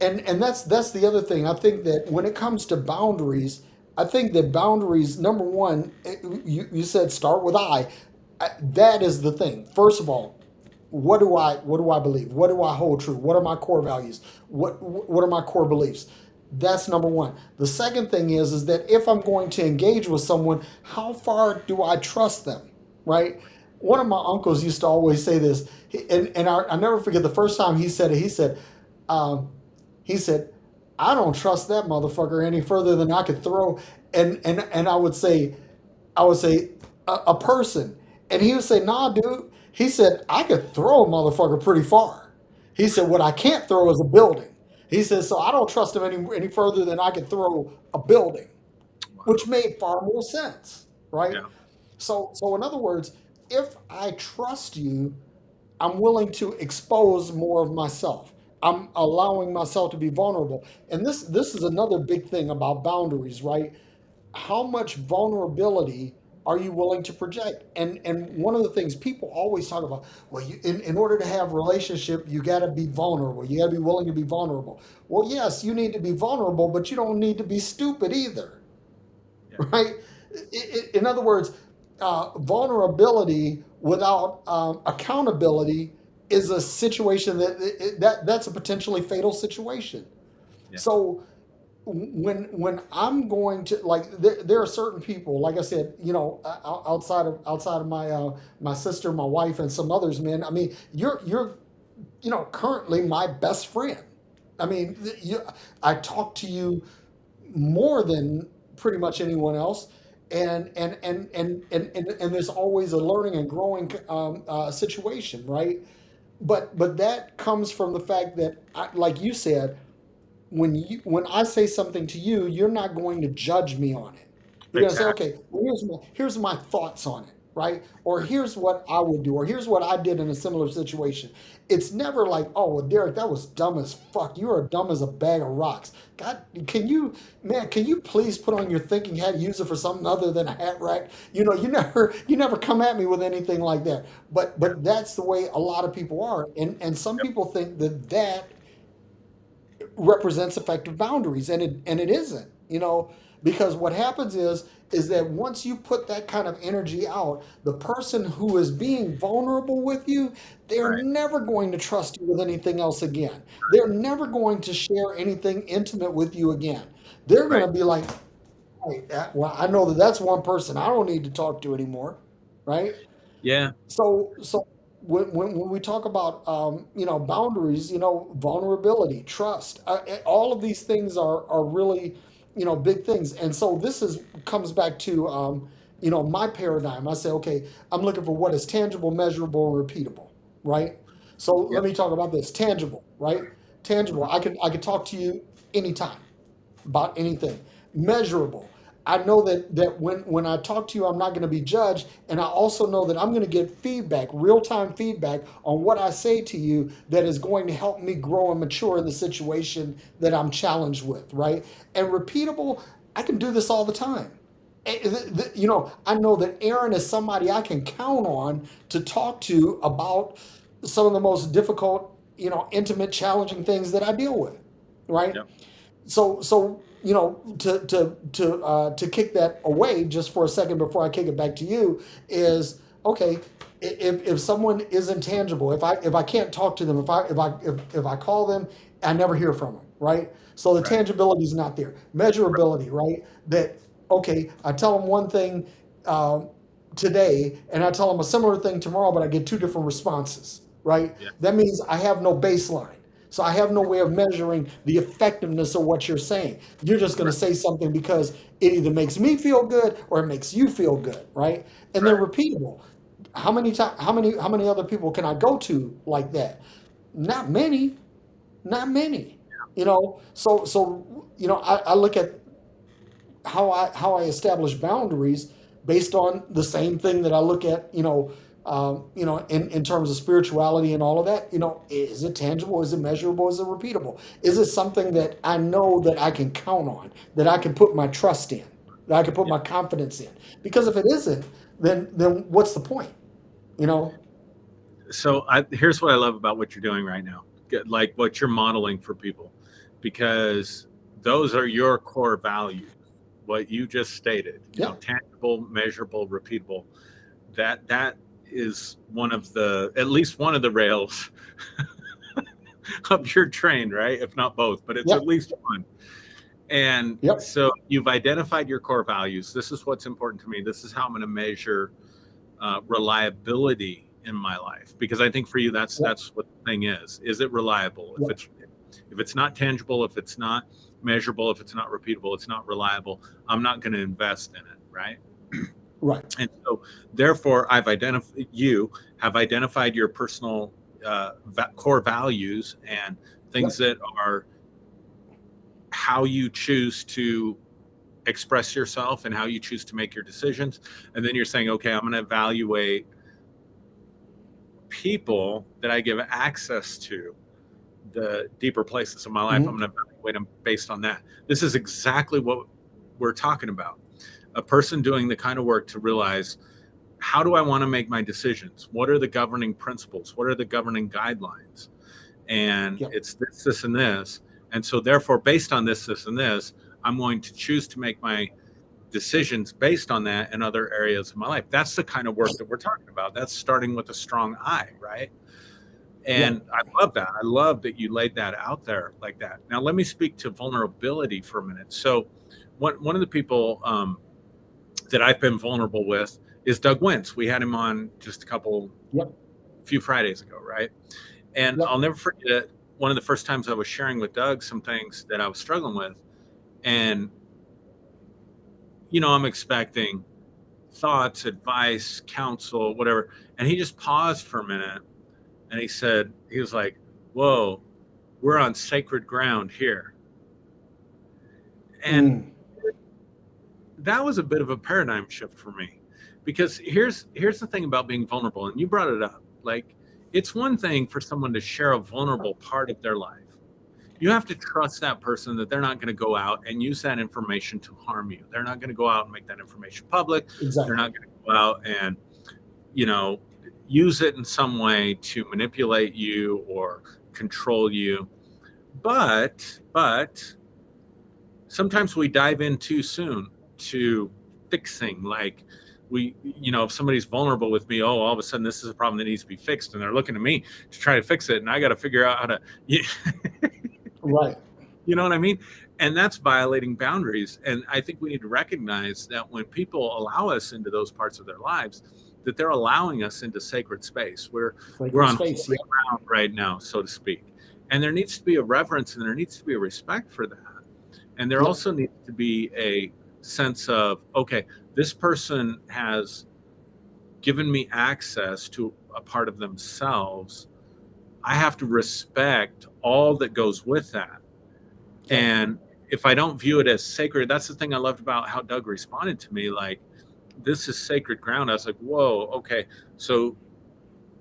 And that's the other thing. I think that when it comes to boundaries, I think that boundaries, number one, you said start with that is the thing. First of all, what do I believe? What do I hold true? What are my core values? What are my core beliefs? That's number one. The second thing is that if I'm going to engage with someone, how far do I trust them? Right? One of my uncles used to always say this, and I never forget the first time he said it. Um, he said, "I don't trust that motherfucker any further than I could throw." And I would say a person, and he would say, "Nah, dude." He said, "I could throw a motherfucker pretty far." He said, "What I can't throw is a building." He says, "So I don't trust him any further than I could throw a building," which Wow. made far more sense, right? Yeah, So in other words, if I trust you, I'm willing to expose more of myself. I'm allowing myself to be vulnerable. And this is another big thing about boundaries, right? How much vulnerability are you willing to project? And one of the things people always talk about, well, in order to have a relationship, you got to be vulnerable. You got to be willing to be vulnerable. Well, yes, you need to be vulnerable, but you don't need to be stupid either, yeah, right? In other words, vulnerability without accountability is a situation that's a potentially fatal situation. yeah, So when I'm going to, like, there are certain people, like I said, outside of my sister, my wife, and some others, man. I mean, you're currently my best friend. I mean, I talk to you more than pretty much anyone else, and there's always a learning and growing situation, right? But that comes from the fact that, like you said, when I say something to you, you're not going to judge me on it. You're going to say, exactly. okay, well, here's my thoughts on it, right? Or here's what I would do, or here's what I did in a similar situation. It's never like, oh, well, Derrick, that was dumb as fuck. You are dumb as a bag of rocks. God, can you please put on your thinking hat, use it for something other than a hat rack? You never come at me with anything like that. But Yeah, but that's the way a lot of people are, and some yep, people think that represents effective boundaries, and it isn't, because what happens is that once you put that kind of energy out, the person who is being vulnerable with you, they're right, never going to trust you with anything else again. They're never going to share anything intimate with you again. They're going right. to be like, hey, well, I know that's one person I don't need to talk to anymore, right? Yeah. So when we talk about boundaries, vulnerability, trust, all of these things are really big things. And so this is comes back to my paradigm. I say, okay, I'm looking for what is tangible, measurable, and repeatable, right? So let Yep. me talk about this tangible, right? Tangible. Mhm. I can talk to you anytime about anything. Measurable. I know that when I talk to you, I'm not going to be judged, and I also know that I'm going to get feedback, real time feedback on what I say to you that is going to help me grow and mature in the situation that I'm challenged with, right? And repeatable. I can do this all the time. I know that Aaron is somebody I can count on to talk to about some of the most difficult, intimate, challenging things that I deal with, right? Yep. So to kick that away just for a second before I kick it back to you is okay. If someone is intangible, if I can't talk to them, if I call them, I never hear from them, right? So the Right. tangibility is not there. Right. Measurability, right? That okay, I tell them one thing um, today, and I tell them a similar thing tomorrow, but I get two different responses, right? Yeah. That means I have no baseline. So I have no way of measuring the effectiveness of what you're saying. You're just going to Right. say something because it either makes me feel good or it makes you feel good, right? And then Right. repeatable. How many other people can I go to like that? Not many, not many. I look at how I establish boundaries based on the same thing that I look at, in terms of spirituality and all of that. Is it tangible? Is it measurable? Is it repeatable? Is it something that I know that I can count on, that I can put my trust in, that I can put Yeah. my confidence in? Because if it isn't, then what's the point? You know? So here's what I love about what you're doing right now, like what you're modeling for people, because those are your core values. What you just stated, Yeah. tangible, measurable, repeatable. That is one of the, at least one of the rails of your train, right? If not both, but it's at Yep. least one. And Yep. so you've identified your core values. This is what's important to me. This is how I'm going to measure reliability in my life, because I think for you Yep. that's what the thing is. Is it reliable? Yep. If it's not tangible, if it's not measurable, if it's not repeatable, it's not reliable. I'm not going to invest in it, right? Right. And so, therefore, you have identified your personal core values and things Yep. that are how you choose to express yourself and how you choose to make your decisions. And then you're saying, okay, I'm going to evaluate people that I give access to the deeper places of my life. I'm Hmm. going to evaluate them based on that. This is exactly what we're talking about. A person doing the kind of work to realize, how do I want to make my decisions? What are the governing principles? What are the governing guidelines? And Yep. it's this, and this. And so, therefore, based on this, and this, I'm going to choose to make my decisions based on that in other areas of my life. That's the kind of work that we're talking about. That's starting with a strong I, right? Yep. And I love that. I love that you laid that out there like that. Now, let me speak to vulnerability for a minute. So, one of the people that I've been vulnerable with is Doug Wentz. We had him on just Yep. few Fridays ago, right? And I'll Yep. never forget one of the first times I was sharing with Doug some things that I was struggling with. And, I'm expecting thoughts, advice, counsel, whatever. And he just paused for a minute and he was like, whoa, we're on sacred ground here. And Mm. that was a bit of a paradigm shift for me, because here's the thing about being vulnerable, and you brought it up. Like, it's one thing for someone to share a vulnerable part of their life. You have to trust that person that they're not going to go out and use that information to harm you. They're not going to go out and make that information public. They're Exactly. not going to go out and, you know, use it in some way to manipulate you or control you. But sometimes we dive in too soon to fixing, like, if somebody's vulnerable with me, all of a sudden this is a problem that needs to be fixed, and they're looking to me to try to fix it, and I got to figure out how to you, Right. you know what I mean? And that's violating boundaries. And I think we need to recognize that when people allow us into those parts of their lives, that they're allowing us into sacred space. We're Sacred on space. holy Yep. ground right now, so to speak. And there needs to be a reverence and there needs to be a respect for that. And there Yep. also needs to be a sense of, okay, this person has given me access to a part of themselves. I have to respect all that goes with that. Yep. And if I don't view it as sacred, that's the thing I loved about how Doug responded to me. Like, this is sacred ground. I was like, whoa, okay. So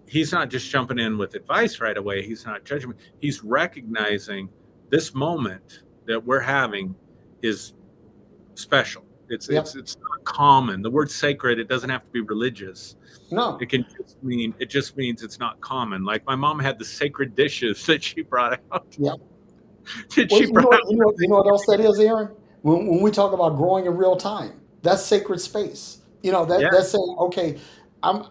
he's not just jumping in with advice right away. He's not judging me. He's recognizing this moment that we're having is special. Yep. It's not common. The word sacred, it doesn't have to be religious. No. It just means it's not common. Like my mom had the sacred dishes that she brought out. Yep. that Well, she brought out. you know what else that is, Aaron? When we talk about growing in real time, that's sacred space. You know Yeah. that's saying, okay, I'm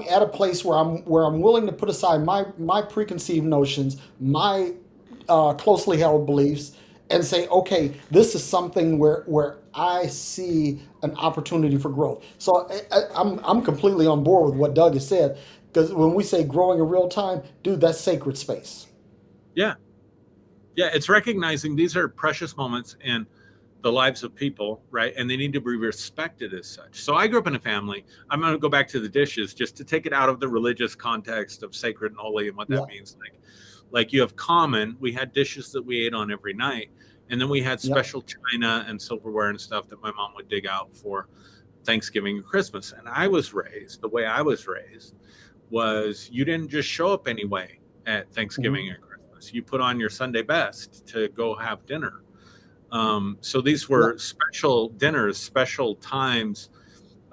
at a place where I'm willing to put aside my preconceived notions, my closely held beliefs, and say, okay, this is something where I see an opportunity for growth. So I'm completely on board with what Doug has said, because when we say growing in real time, dude, that's sacred space. Yeah. Yeah. It's recognizing these are precious moments in the lives of people, right? And they need to be respected as such. So I grew up in a family. I'm going to go back to the dishes just to take it out of the religious context of sacred and holy and what that Yeah. means. Like you have common, we had dishes that we ate on every night. And then we had Yep. special china and silverware and stuff that my mom would dig out for Thanksgiving and Christmas. And I was raised, the way I was raised was you didn't just show up anyway at Thanksgiving Hmm. or Christmas. You put on your Sunday best to go have dinner. So these Yep. were special dinners, special times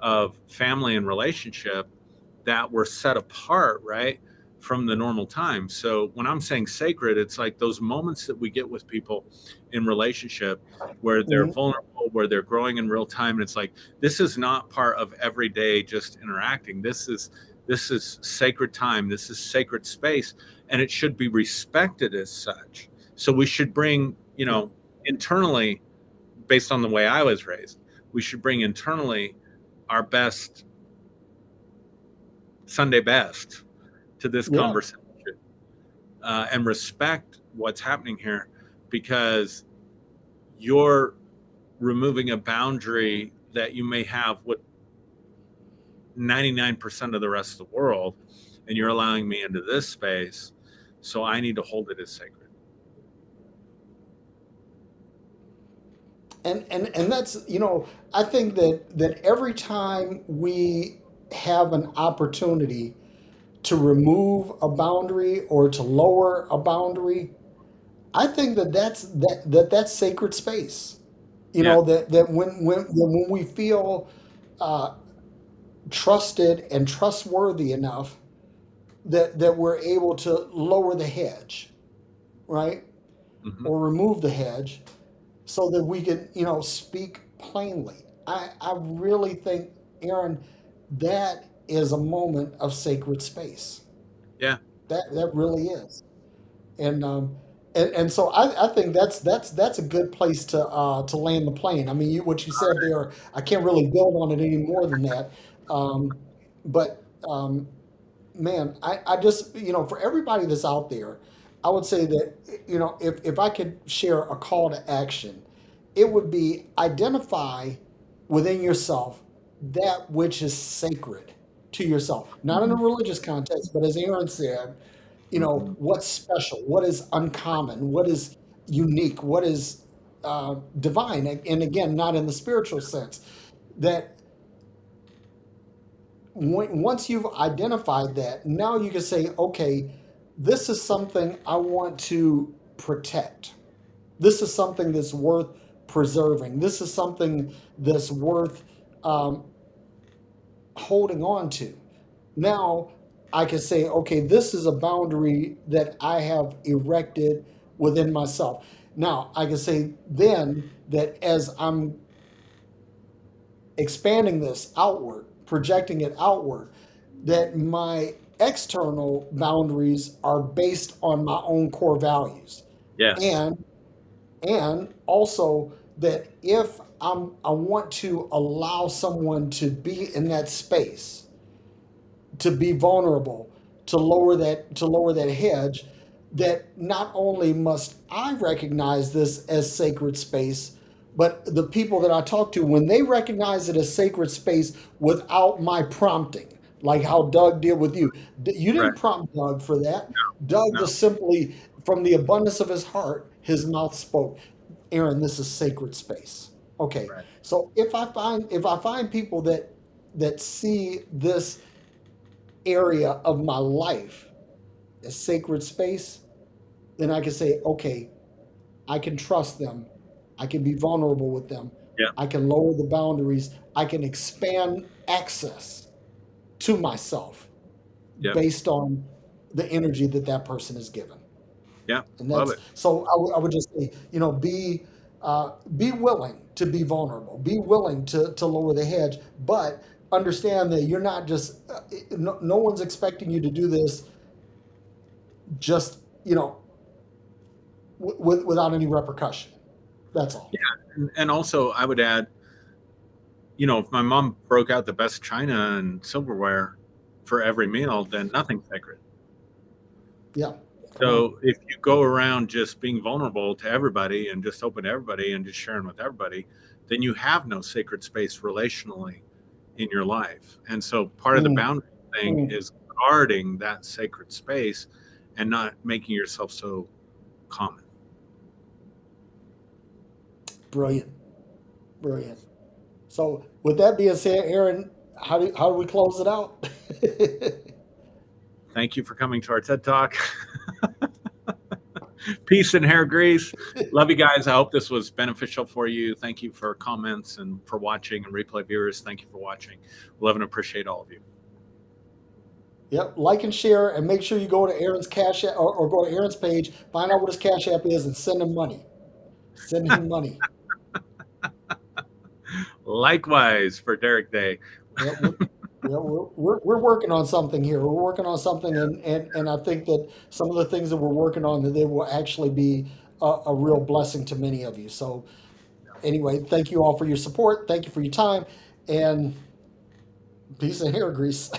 of family and relationship that were set apart, right, from the normal time. So when I'm saying sacred, it's like those moments that we get with people in relationship where they're Hmm. vulnerable, where they're growing in real time. And it's like, this is not part of everyday just interacting. This is sacred time. This is sacred space, and it should be respected as such. So we should bring, Yep. internally, based on the way I was raised, we should bring internally our best Sunday best to this Yeah. conversation and respect what's happening here because you're removing a boundary that you may have with 99% of the rest of the world, and you're allowing me into this space. So I need to hold it as sacred. And that's, I think that every time we have an opportunity to remove a boundary or to lower a boundary, I think that's sacred space. Yeah. That when we feel uh, trusted and trustworthy enough that we're able to lower the hedge, right? Hmm. Or remove the hedge so that we can, speak plainly. I really think, Aaron, that is a moment of sacred space. Yeah. That really is. And and so I think that's a good place to land the plane. I mean, what you said there, I can't really build on it any more than that. Um, but man, I just, for everybody that's out there, I would say that, if I could share a call to action, it would be identify within yourself that which is sacred to yourself, not in a religious context, but as Aaron said, Hmm. what's special, what is uncommon, what is unique, what is divine, and again, not in the spiritual sense. That once you've identified that, now you can say, okay, this is something I want to protect. This is something that's worth preserving. This is something that's worth um, holding on to. Now I can say, okay, this is a boundary that I have erected within myself. Now I can say then that as I'm expanding this outward, projecting it outward, that my external boundaries are based on my own core values. Yes. And and also that if I want to allow someone to be in that space, to be vulnerable, to lower that hedge, that not only must I recognize this as sacred space, but the people that I talk to, when they recognize it as sacred space without my prompting, like how Doug did with you. You Right. didn't prompt Doug for that. Doug No. just simply, from the abundance of his heart, his mouth spoke. Aaron, this is sacred space. Okay. Right. So if I find people that see this area of my life as sacred space, then I can say, okay, I can trust them. I can be vulnerable with them. Yeah. I can lower the boundaries. I can expand access to myself Yep. based on the energy that that person is given. Yeah. And Love that's it. so. I would just say, be willing to be vulnerable. Be willing to lower the hedge, but understand that you're not just. No one's expecting you to do this just without any repercussion. That's all. Yeah. And also, I would add, if my mom broke out the best china and silverware for every meal, then nothing's sacred. Yeah. Come on. So if you go around just being vulnerable to everybody and just open to everybody and just sharing with everybody, then you have no sacred space relationally in your life. And so part of the Mm, boundary thing mm. is guarding that sacred space and not making yourself so common. Brilliant. Brilliant. So with that being said, Aaron, how do we close it out? Thank you for coming to our TED Talk. Peace and hair grease. Love you guys. I hope this was beneficial for you. Thank you for comments and for watching, and replay viewers. Thank you for watching. Love and appreciate all of you. Yep. Like and share, and make sure you go to Aaron's Cash App or go to Aaron's page, find out what his Cash App is, and send him money. Send him money. Likewise for Derrick Day. Yep. We're working on something here. We're working on something, and I think that some of the things that we're working on, that they will actually be a real blessing to many of you. So anyway, thank you all for your support. Thank you for your time, and peace and hair grease.